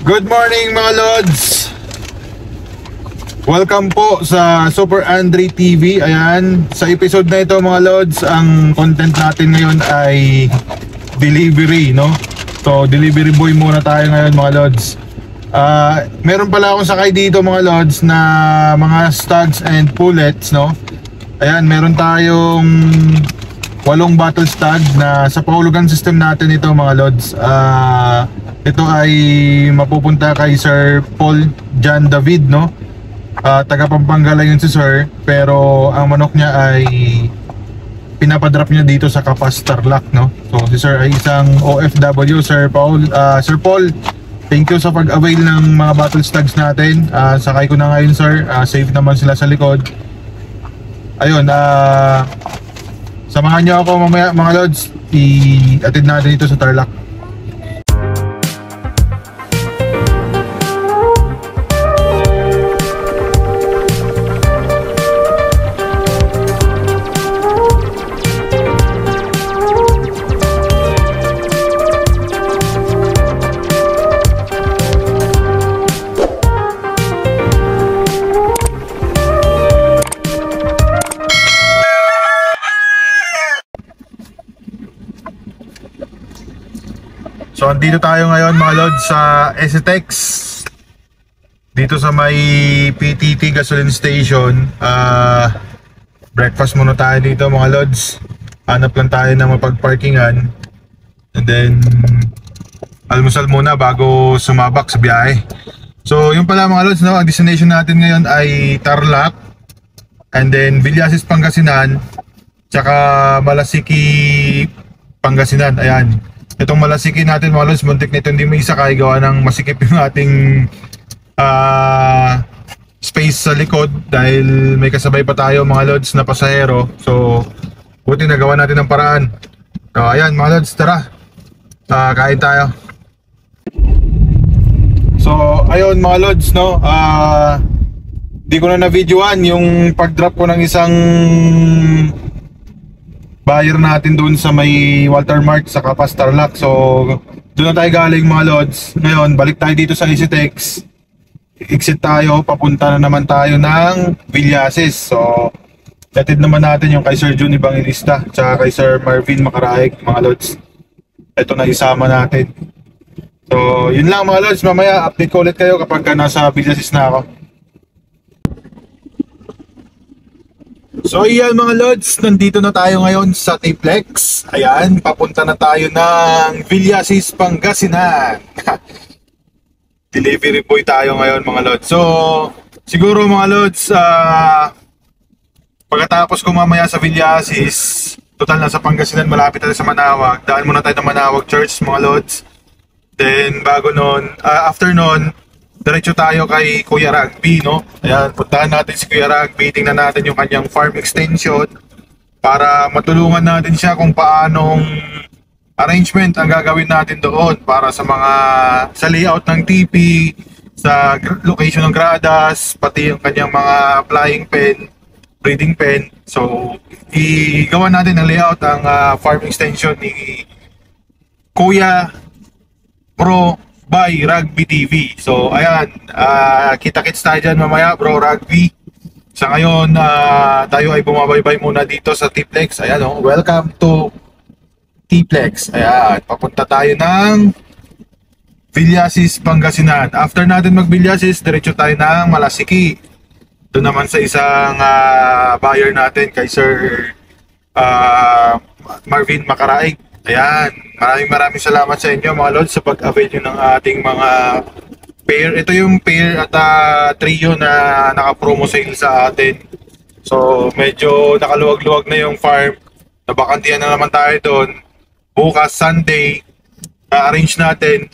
Good morning mga Lods! Welcome po sa Super Andre TV. Ayan, sa episode na ito mga Lods, ang content natin ngayon ay delivery, no? So, delivery boy muna tayo ngayon mga Lods. Meron pala akong sakay dito mga Lods na mga studs and pullets, no? Ayan, meron tayong 8 battle stud na sa pahulugan system natin ito mga Lods. Ito ay mapupunta kay Sir Paul John David, no? Taga Pampanga lang yun si Sir, pero ang manok niya ay pinapadrop niya dito sa Kapas, Tarlac, no? So si Sir ay isang OFW. Sir Paul, thank you sa pag-avail ng mga battle studs natin. Sakay ko na ngayon Sir, safe naman sila sa likod. Ayun, samahan niyo ako mamaya mga Lods, i-attend natin dito sa Tarlac. So andito tayo ngayon mga Lods sa STX, dito sa may PTT gasoline station. Breakfast muna tayo dito mga Lods. Hanap lang tayo ng mapagparkingan, and then almusal muna bago sumabak sa biyahe. So yung pala mga Lods, no, ang destination natin ngayon ay Tarlac, and then Villasis Pangasinan, tsaka Malasiki Pangasinan. Ayan, itong Malasiki natin mga Lods, muntik nito hindi mo isakay gawa ng masikip yung ating space sa likod dahil may kasabay pa tayo mga Lods na pasahero. So buti nagawa natin ng paraan. So ayan mga Lods, tara, kain tayo. So ayun mga Lods, no, di ko na videoan yung pag-drop ko ng isang buyer natin doon sa may Walter Mart sa Kapas, Tarlac. So doon na tayo galing mga Lods. Ngayon balik tayo dito sa STX. Exit tayo, papunta na naman tayo ng Villasis. So hatid naman natin yung kay Sir Jun Evangelista tsaka kay Sir Marvin Macaraig mga Lods. Ito na isama natin. So yun lang mga Lods, mamaya update ko ulit kayo kapag nasa Villasis na ako. So ayan mga Lods, nandito na tayo ngayon sa T-Plex. Ayan, papunta na tayo ng Villasis, Pangasinan. Delivery boy tayo ngayon mga Lods. So siguro mga Lods, pagkatapos ko mamaya sa Villasis, total na sa Pangasinan, malapit tayo sa Manawag. Daan muna tayo ng Manawag Church mga Lods. Then bago nun, after nun, diretso tayo kay Kuya Rugby, no? Ayan, puntahan natin si Kuya Rugby, tingnan natin yung kanyang farm extension para matulungan natin siya kung paanong arrangement ang gagawin natin doon para sa mga sa layout ng TP, sa location ng gradas, pati yung kanyang mga flying pen, breeding pen. So igawa natin ang layout ang farm extension ni Kuya Bro by Rugby TV. So ayan, kita-kits tayo dyan mamaya bro Rugby. Sa ngayon tayo ay bumabaybay muna dito sa T-Plex. Ayan, oh, welcome to T-Plex. Ayan, papunta tayo ng Villasis, Pangasinan. After natin mag Villasis, diretso tayo ng Malasiki. Doon naman sa isang buyer natin kay Sir Marvin Macaraig. Ayan, maraming salamat sa inyo mga Lods sa pag-avail nyo ng ating mga pair. Ito yung pair at trio na naka-promo sale sa atin. So medyo nakaluwag-luwag na yung farm. Nabakantihan na naman tayo doon. Bukas Sunday, arrange natin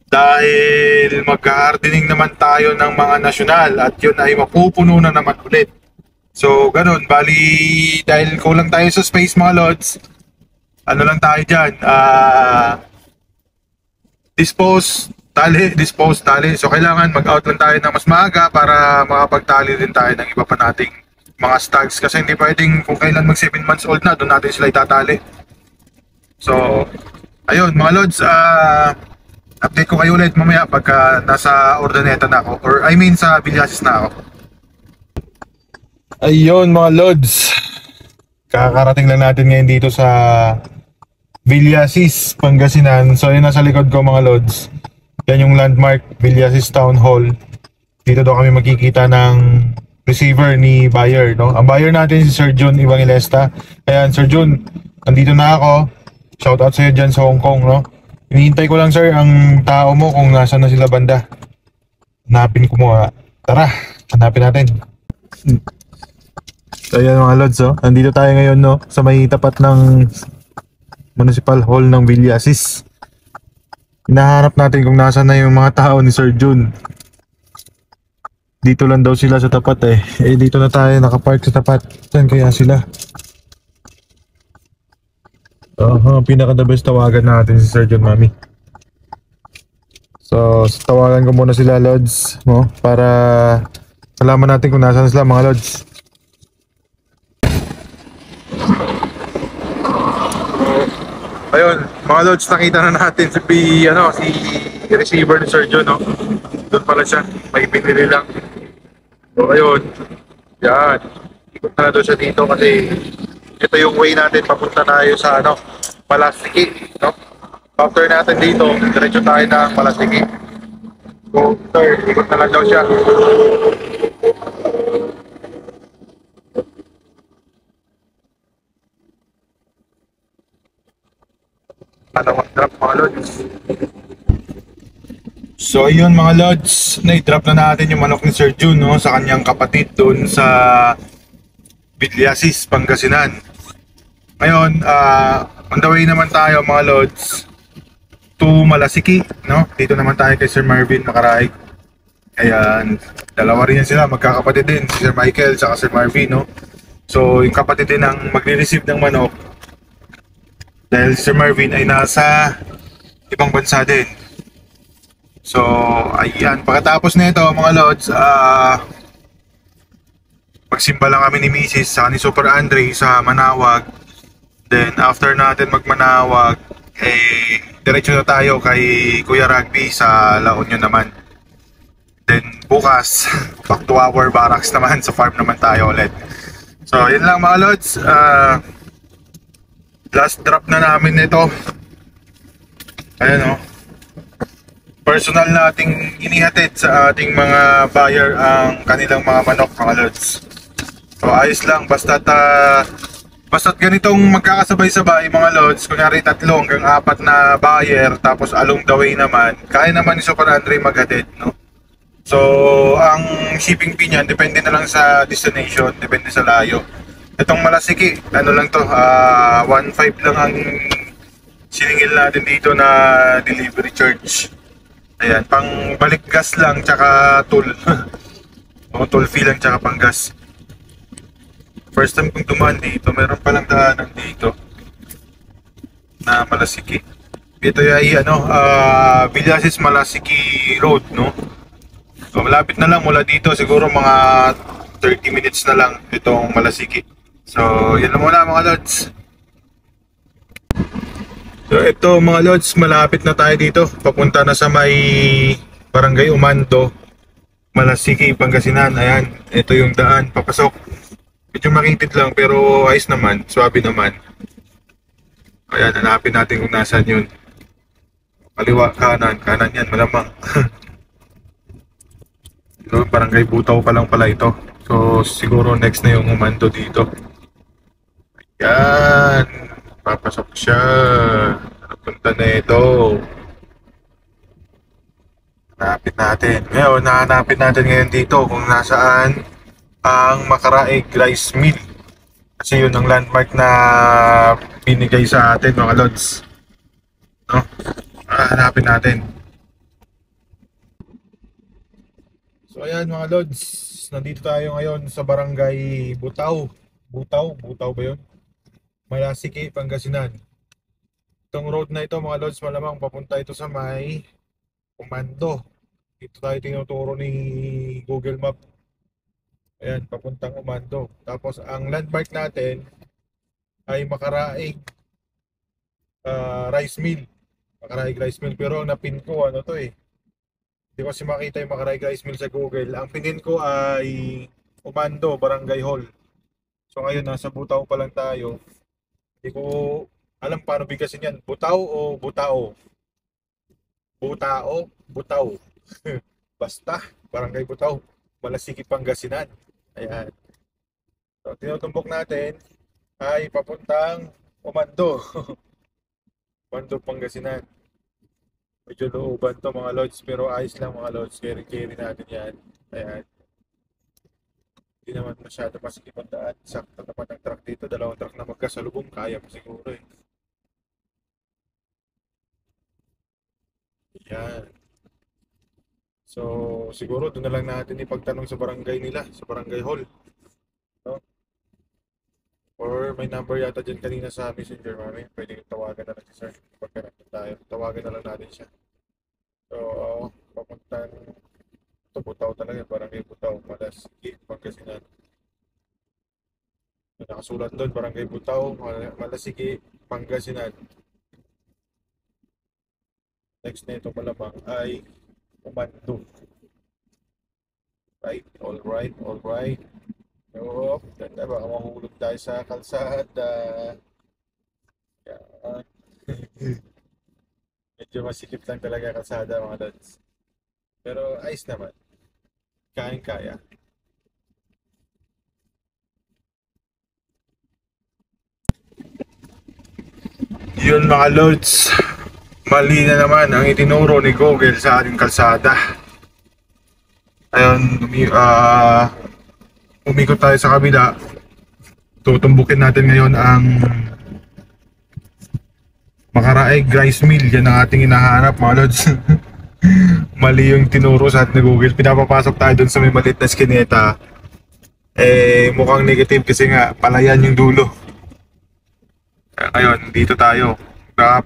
dahil mag-hardening naman tayo ng mga nasyonal at yun ay mapupuno na naman ulit. So ganun, bali dahil kulang tayo sa space mga Lods, ano lang tayo dyan, dispose tali. So kailangan mag-out lang tayo ng mas maaga para makapagtali din tayo ng iba pa nating mga stags. Kasi hindi pwedeng kung kailan mag 7 months old na, doon natin sila itatali. So ayun mga Lods, Update ko kayo ulit mamaya pagka nasa Urdaneta na ako, or I mean sa Villasis na ako. Ayun mga lods, kakarating lang natin ngayon dito sa Villasis, Pangasinan. So yun nasa likod ko mga lods, yan yung landmark Villasis Town Hall. Dito daw kami magkikita ng receiver ni buyer, no? Ang buyer natin si Sir Jun Evangelista. Ayan, Sir Jun, nandito na ako. Shout out sa iyo dyan sa Hong Kong, no? Hinihintay ko lang sir ang tao mo kung nasaan na sila banda. Hanapin ko mo. Tara, hanapin natin. So ayan mga lods, oh. Nandito tayo ngayon, no? Sa may tapat ng Municipal Hall ng Villasis. Hinahanap natin kung nasaan na yung mga tao ni Sir Jun. Dito lang daw sila sa tapat eh. Eh dito na tayo nakapark sa tapat. Saan kaya sila? Pinaka the best tawagan natin si Sir Jun, mami. So tawagan ko muna sila lods, no? Para malaman natin kung nasaan sila mga lods. Ayun, mga lods, nakita na natin si receiver ni Sir Jun, no? Doon pala siya, may pinili lang. So ayun, yan. Ikot na doon siya dito kasi ito yung way natin papunta tayo sa Malasiki, no? After natin dito, diretso tayo ng Malasiki. So sir, ikot na lang daw siya. Drop mga lods. So yun mga lods, na-drop na natin yung manok ni Sir Jun, no, sa kanyang kapatid doon sa Villasis, Pangasinan. Ngayon, on the way naman tayo mga lods to Malasiki, no? Dito naman tayo kay Sir Marvin Makaraig. Ayan, dalawa rin yan sila, magkakapatid din, si Sir Michael at Sir Marvin, no? So yung kapatid din ang magre-receive ng manok dahil si Sir Marvin ay nasa ibang bansa din. So, ayan. Pagkatapos nito mga lods, magsimba lang kami ni Mrs. sa ni Super Andre sa Manawag. Then, after natin magmanawag, diretso na tayo kay Kuya Rugby sa La Union naman. Then, bukas, back to our barracks naman, sa farm naman tayo ulit. So, yun lang mga lods. Last drop na namin nito. Ayan o. Personal nating inihatid sa ating mga buyer ang kanilang mga manok mga lods. So ayos lang, basta't ganitong magkakasabay-sabay mga lods, kunyari 3 hanggang 4 na buyer tapos along the way naman, kaya naman ni Super Andre maghatid, no? So ang shipping fee niyan depende na lang sa destination, depende sa layo. Itong Malasiki, ano lang to, 1.5 lang ang siningil natin dito na delivery charge. Ayan, pang balik gas lang tsaka toll. O toll fee lang tsaka pang gas. First time kong dumaan dito, meron palang daanan dito na Malasiki. Ito ay Villasis Malasiki Road, no? So malapit na lang mula dito, siguro mga 30 minutes na lang itong Malasiki. So yan na muna mga lods. So ito mga lods, malapit na tayo dito. Papunta na sa may Barangay Umando, Malasiki, Pangasinan. Ayan, ito yung daan papasok. Medyo makitid lang pero ayos naman, swabe naman. Ayan, hanapin natin kung nasaan yun. Kaliwa, kanan, kanan yan, malamang. So, Barangay Butaw pa lang pala ito. So siguro next na yung Umando dito. Ayan, papasok siya. Napunta na ito. Hanapin natin. Ngayon, nahanapin natin ngayon dito kung nasaan ang Makaraig Rice Mill. Kasi yun ang landmark na binigay sa atin mga lods. No? Hanapin natin. So ayan mga lods, nandito tayo ngayon sa Barangay Butaw. Butaw ba yun? Malasiki, Pangasinan. Itong road na ito mga lods, malamang papunta ito sa may Umando. Dito tayo tinuturo ni Google Map. Ayan, papuntang Umando. Tapos ang landmark natin ay Makaraig Rice Mill. Makaraig Rice Mill. Pero ang napin ko, ano to eh. Hindi ko kasi makita yung Makaraig Rice Mill sa Google. Ang pinin ko ay Umando, Barangay Hall. So ngayon, nasa Butaw pa lang tayo. Hindi ko alam paano bigkasin yan. Butaw o Butao? Butao, Butaw. Basta, Barangay Butaw. Malasiki, Pangasinan. Ayan. So, tinutumbok natin ay papuntang Umando. Umando, Pangasinan. Medyo looban to mga lods, pero ayos lang mga lods. Carry natin yan. Ayan. Hindi naman masyado masikip ang daan. Sakto naman ang truck dito. Dalawang truck na magkasalubong. Kaya pa siguro eh. Ayan. So, siguro doon na lang natin ipagtanong sa barangay nila, sa barangay hall. No? Or may number yata dyan kanina sa messenger, mami. Pwede yung tawagan na lang si sir. Pagka nandun tayo, tawagan na lang natin siya. So, papuntang ito, Butaw talaga, barangay Butaw, Malasiki, Pangasinan. So, nakasulat doon, barangay Butaw, Malasiki, Pangasinan. Next na ito malamang ay Umando. Right, all right. So, ganda, baka mahulog tayo sa kalsada. Yan. Medyo masikip lang talaga kalsada mga lods. Pero ayos naman. Kaya. Yun mga lods. Mali na naman ang itinuro ni Google sa ating kalsada. Ayun, umikot tayo sa kabila. Tutumbukin natin ngayon ang Makaraig Rice Mill. Yan ang ating hinahanap mga lods. Mali yung tinuro sa atin ni Google. Pinapapasok tayo dun sa may maliit na skineta. Eh, mukhang negative kasi nga palayan yung dulo. Ngayon, dito tayo.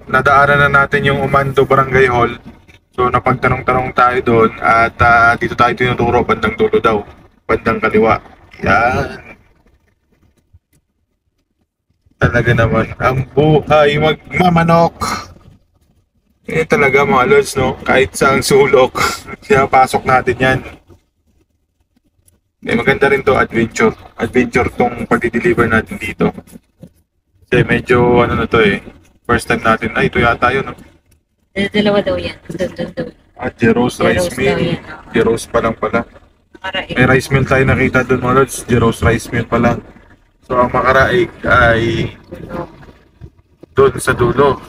Nadaanan na natin yung Umando Barangay Hall. So napagtanong-tanong tayo doon at dito tayo tinuturo bandang dulo daw. Bandang kaliwa. Yan. Talaga naman. Ang buhay magmamanok. Eh talaga mga lods, no? Kahit saang sulok. Pinapasok natin yan. Eh maganda rin to, adventure. Adventure tong pag-deliver natin dito. Kasi medyo ano na to eh. First time natin. Ay, ito yata yun, no? Dalawa daw yan. Doon. Jero's Rice Jero's daw Mill. yan. Jero's pa lang pala. Makaraig. May rice mill tayo nakita doon mga lods. Jero's Rice Mill pa lang. So ang Makaraig ay doon sa dulo.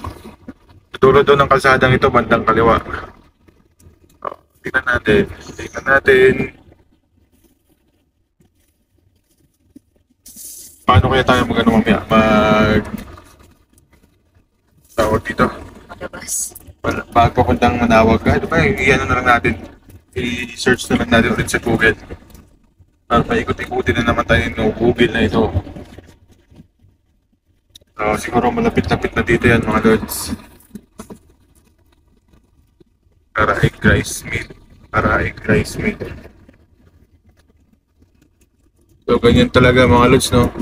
Dulo doon ng kalsadang ito, bandang kaliwa. So, tingnan natin. Paano kaya tayo mamaya? Tawag dito. Malabas. Bago papuntang Manawag. Ano ba? I-ano na lang natin. I-search na lang natin ulit sa Google. Para paikot-ikutin na naman tayo ng Google na ito. So, siguro malapit-lapit na dito yan mga lods. Makaraig Rice Mill. So, ganyan talaga mga lods, no?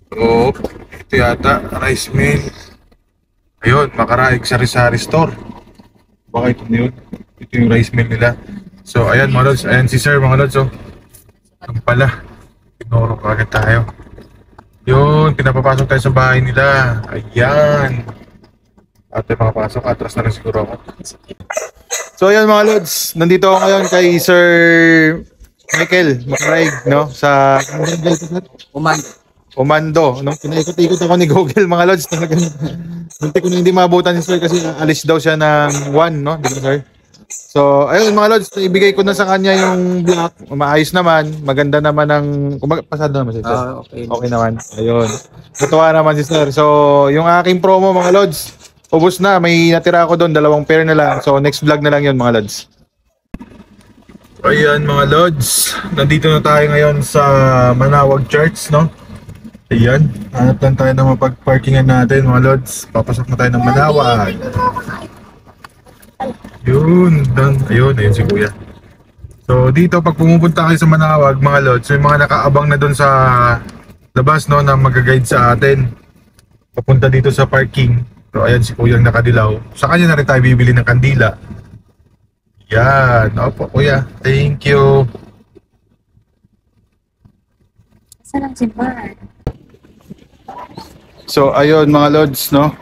So, ito yata, rice mill. Ayun, Makaraig Sari-Sari Store. Baka ito na yun. Ito yung rice mill nila. So, ayan mga lods. Ayan si sir mga lods, oh. Ang pala. Tinuro kagad tayo. Yun, pinapapasok tayo sa bahay nila. Ayan. At makapasok, atras na rin siguro ako. So ayan mga lods, nandito ako ngayon kay Sir Michael Makaraig, no? Sa Umando. Nung pinaikot-ikot ako ni Google mga lods, talagang munti ko na hindi maabutan si Sir kasi alis daw siya ng 1, no? Di ba, Sir? So, ayun mga lods, ibigay ko na sa kanya yung block. Maayos naman, maganda naman ang pasado naman si Sir. Okay. Okay naman. Ayun. Natuwa naman si Sir. So, yung aking promo mga lods, ubos na. May natira ako doon, 2 pair na lang. So, next vlog na lang yun mga lods. Ayan mga lods, nandito na tayo ngayon sa Manawag Church, no? Ayan, hanap lang tayo ng mapag-parkingan natin mga lods. Papasok na tayo ng Manawag. Ayun si Kuya. So dito pag pumupunta kayo sa Manawag mga lods, may mga nakaabang na doon sa labas, no, na mag-guide sa atin papunta dito sa parking. So ayan si Kuyang nakadilaw. Sa kanya na rin tayo bibili ng kandila. Yan. Opo Kuya. Thank you. Saan ang simbahan? So ayun mga lods, no?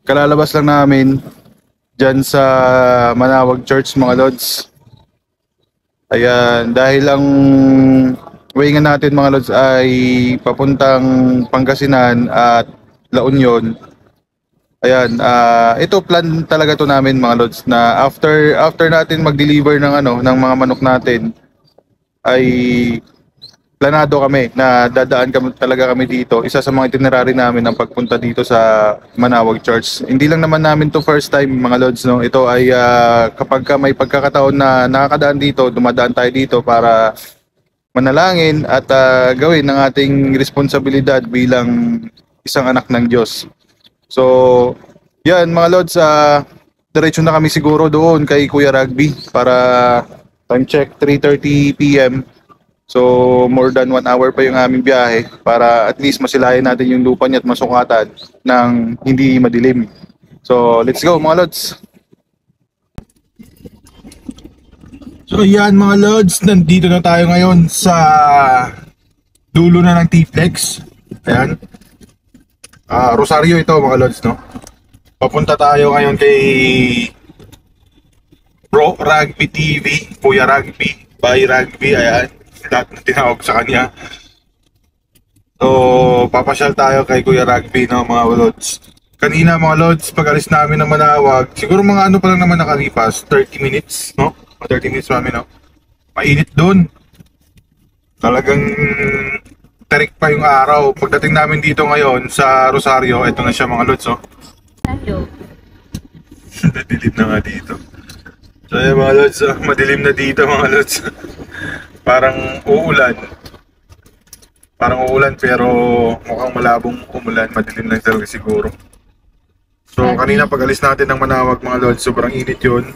Kalalabas lang namin dyan sa Manawag Church mga lods. Ayan, dahil ang way nga natin mga lods ay papuntang Pangasinan at La Union. Ayan, ito plan talaga to namin mga lods na after natin mag-deliver ng ng mga manok natin ay planado kami na dadaan talaga kami dito. Isa sa mga itinerary namin ang pagpunta dito sa Manawag Church. Hindi lang naman namin to first time mga lods, no. Ito ay kapag may pagkakataon na nakakadaan dito, dumadaan tayo dito para manalangin at gawin ng ating responsibilidad bilang isang anak ng Diyos. So, yan mga lods, diretso na kami siguro doon kay Kuya Rugby para time check 3:30 PM. So, more than 1 hour pa yung aming biyahe para at least masilayan natin yung lupa niya at masukatan ng hindi madilim. So, let's go mga lods! So, yan mga lods, nandito na tayo ngayon sa dulo na ng T-Flex. Ayan. Rosario ito mga lods, no? Papunta tayo ngayon kay Bro Rugby TV, Kuya Rugby, by Rugby, ayan. Lahat na tinawag sa kanya. So, papasyal tayo kay Kuya Rugby, no, mga lods. Kanina mga lods, pag alis namin ng Manawag, siguro mga pa lang naman nakalipas, 30 minutes, no? 30 minutes namin, no? Mainit doon. Talagang tarik pa yung araw. Pagdating namin dito ngayon sa Rosario, ito na siya mga lods, oh. Hello. Madilim na nga dito. So, ayan mga lods, oh. Madilim na dito mga lods. Parang uulan. Parang uulan pero mukhang malabong umulan. Madilim lang talaga siguro. So kanina pag alis natin ng Manawag mga lods, sobrang init yun.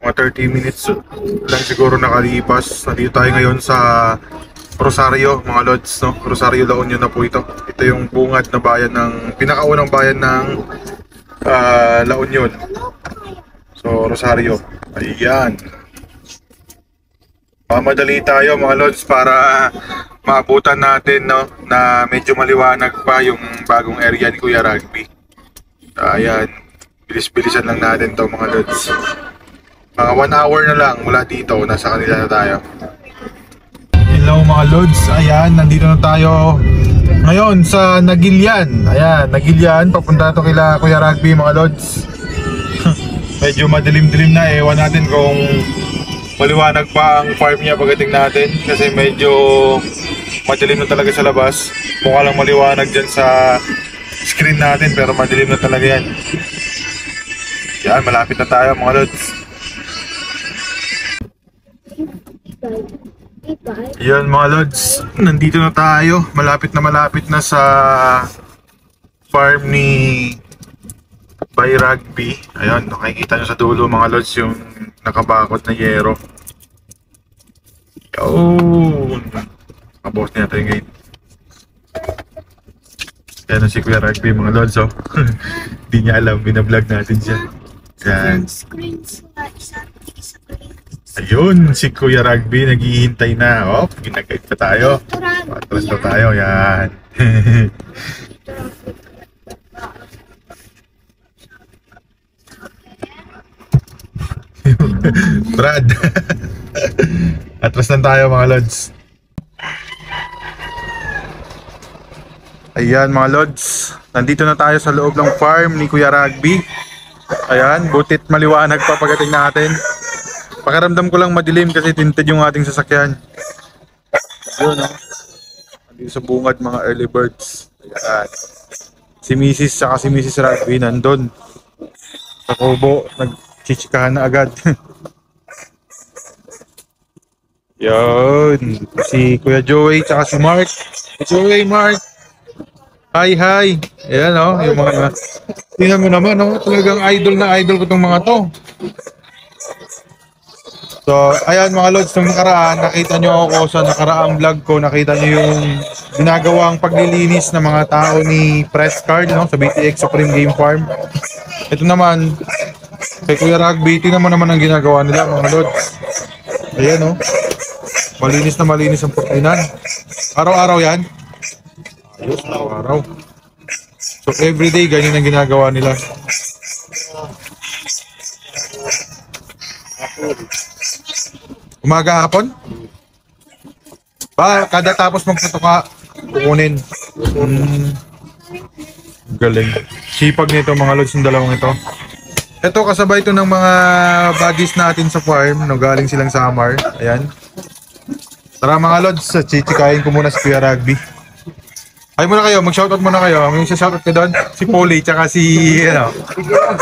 Mga 30 minutes lang siguro nakalipas. Nandito tayo ngayon sa Rosario mga lods, no? Rosario La Union na po ito. Ito yung bungad na bayan ng pinakaunang bayan ng La Union. So Rosario. Ayan. Madali tayo mga lods para maabutan natin, no, na medyo maliwanag pa yung bagong area ni Kuya Rugby. Ayan, bilis-bilisan lang natin to mga lods. Mga 1 hour na lang mula dito, nasa kanila na tayo. Hello mga lods, ayan, nandito na tayo ngayon sa Nagilian. Ayan, Nagilian, papunta to kila Kuya Rugby mga lods. Medyo madilim-dilim na, ewan natin kung maliwanag pa ang farm niya pagdating natin kasi medyo madilim na talaga sa labas. Mukha lang maliwanag dyan sa screen natin pero madilim na talaga yan. Yan, malapit na tayo mga lods. Yan mga lods, nandito na tayo. Malapit na sa farm ni By Rugby. Ayan, nakikita nyo sa dulo mga lods yung nakabakot na yero. Yun. Nakabukas na natin yung gate. Yan ang si Kuya Rugby mga lods, oh. Hindi niya alam, binablog natin siya. Yan. Ayun, si Kuya Rugby naghihintay na. Oh, ginagayt pa tayo. Patras na tayo, yan. Brad. Atras lang tayo mga lods. Ayan mga lods, nandito na tayo sa loob ng farm ni Kuya Rugby. Ayan, butit maliwanag pa pagdating natin. Pakiramdam ko lang madilim kasi tinted yung ating sasakyan. Yun, oh. Nandito sa bungad mga early birds. Ayan. Si Mrs. saka si Mrs. Rugby nandun sa kubo, nagchichikahan na agad. Yun, si Kuya Joey tsaka si Mark. Joey, Mark. Hi, hi. Ayan, oh, yung mga tingnan mo naman, oh, talagang idol na idol ko tong mga to. So, ayan mga lods, nung nakaraan, nakita nyo ako sa nakaraang vlog ko, nakita nyo yung ginagawang paglilinis ng mga tao ni Press Card, no, sa BTX Supreme Game Farm. Ito naman, kay Kuya Rugby, tingnan mo naman ang ginagawa nila mga lods. Ayan, no. Malinis na malinis ang putinan. Araw-araw yan. Ayos, araw-araw. So, everyday, ganyan ang ginagawa nila. Umaga hapon? Kada tapos magtutuka, kukunin. Galing. Sipag nito mga lods yung dalawang ito. Ito kasabay ito ng mga buddies natin sa farm. No, galing silang Samar. Ayan. Tara mga lods, chichikain ko muna si Kuya Rugby. Ay muna kayo, mag-shoutout muna kayo. May shoutout ka doon? Si Polly, tsaka si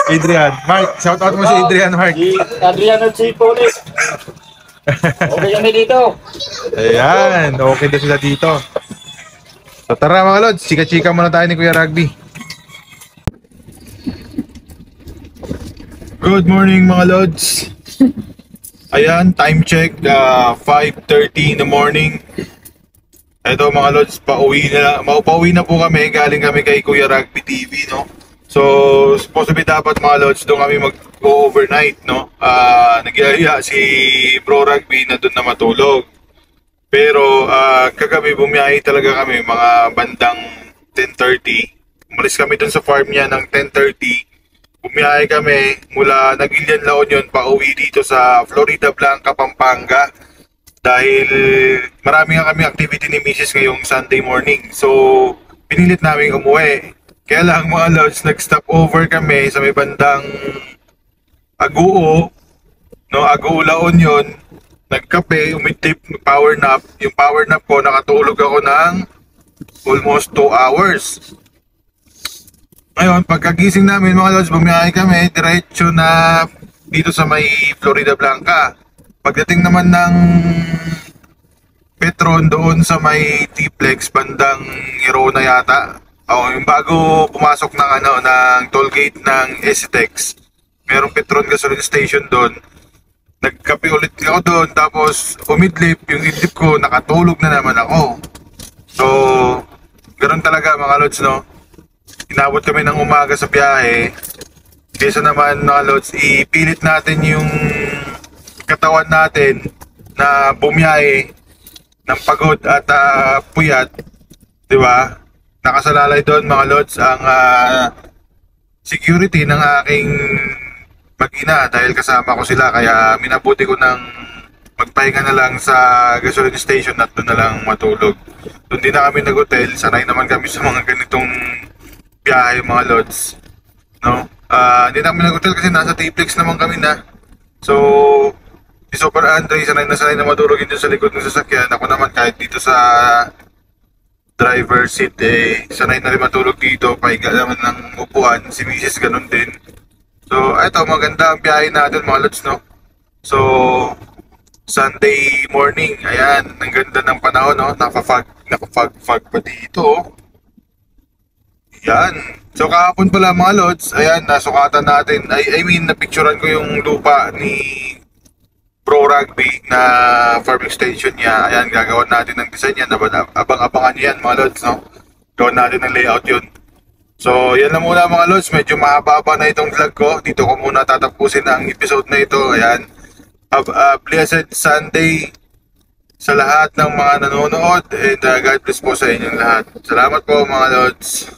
Adrian. Mark, shoutout mo si Adrian, Mark. Si Adrian at si Polly. Okay kami dito. Ayan, okay na sila dito. So tara mga lods, chika-chika muna tayo ni Kuya Rugby. Good morning mga lods. Ayan, time check, 5:30 in the morning. Ito mga lods, pauwi na po kami, galing kami kay Kuya Rugby TV, no? So, supposedly dapat mga lods, doon kami mag-overnight, no? Nagyaya si Bro Rugby na doon na matulog. Pero, kagabi bumiyahe talaga kami, mga bandang 10:30. Umalis kami doon sa farm niya ng 10:30. Bumiyahe kami mula Nagilian, La Union, pauwi dito sa Florida Blanca, Pampanga. Dahil marami nga kami activity ni Mrs. ngayong Sunday morning. So, pinilit namin umuwi. Kaya lang mga lods, nag-stop over kami sa may bandang Aguo, no, Aguo, La Union. Nagkape, umidlip, power nap. Yung power nap ko, nakatulog ako ng almost 2 hours. Ngayon, pagkagising namin mga lods, bumiyahe kami, diretso na dito sa may Florida Blanca. Pagdating naman ng Petron doon sa may T-Plex, bandang Irona yata. Yung bago pumasok ng toll gate ng STEX, merong Petron gasoline station doon. Nagkape ulit ako doon, tapos umidlip, yung idlip ko, nakatulog na naman ako. So, ganoon talaga mga lods, no? Inabot kami ng umaga sa biyahe. Kesa naman mga lods, ipilit natin yung katawan natin na bumiyahe ng pagod at puyat, di ba? Nakasalalay doon mga lods ang security ng aking mag-ina dahil kasama ko sila, kaya minabuti ko ng magpahinga na lang sa gasoline station at doon na lang matulog. Doon din na kami nag-hotel, sanay naman kami sa mga ganitong biyahe mga lods, no? Hindi namin nag-hotel kasi nasa T-Plex naman kami na. So, si Super Andre, sanay na matulog dito sa likod ng sasakyan. Ako naman kahit dito sa driver seat, sanay na rin matulog dito. Pahiga naman ng upuan. Si Mrs. ganun din. So, eto, maganda ang biyahe natin mga lods, no? So, Sunday morning, ayan, ang ganda ng panahon, no? Nakafag pa dito, oh. Yan. So kahapon pala mga lods, ayan, nasukatan natin, I mean, napicturean ko yung lupa ni Pro Rugby na farming station niya. Ayan, gagawin natin ng design yan. Abang-abangan nyo yan mga lods, no? Gawin natin ng layout yun. So, yan na muna mga lods. Medyo mahaba na itong vlog ko. Dito ko muna tatapusin ang episode na ito. Ayan. Have a blessed Sunday sa lahat ng mga nanonood. And God bless po sa inyong lahat. Salamat po mga lods.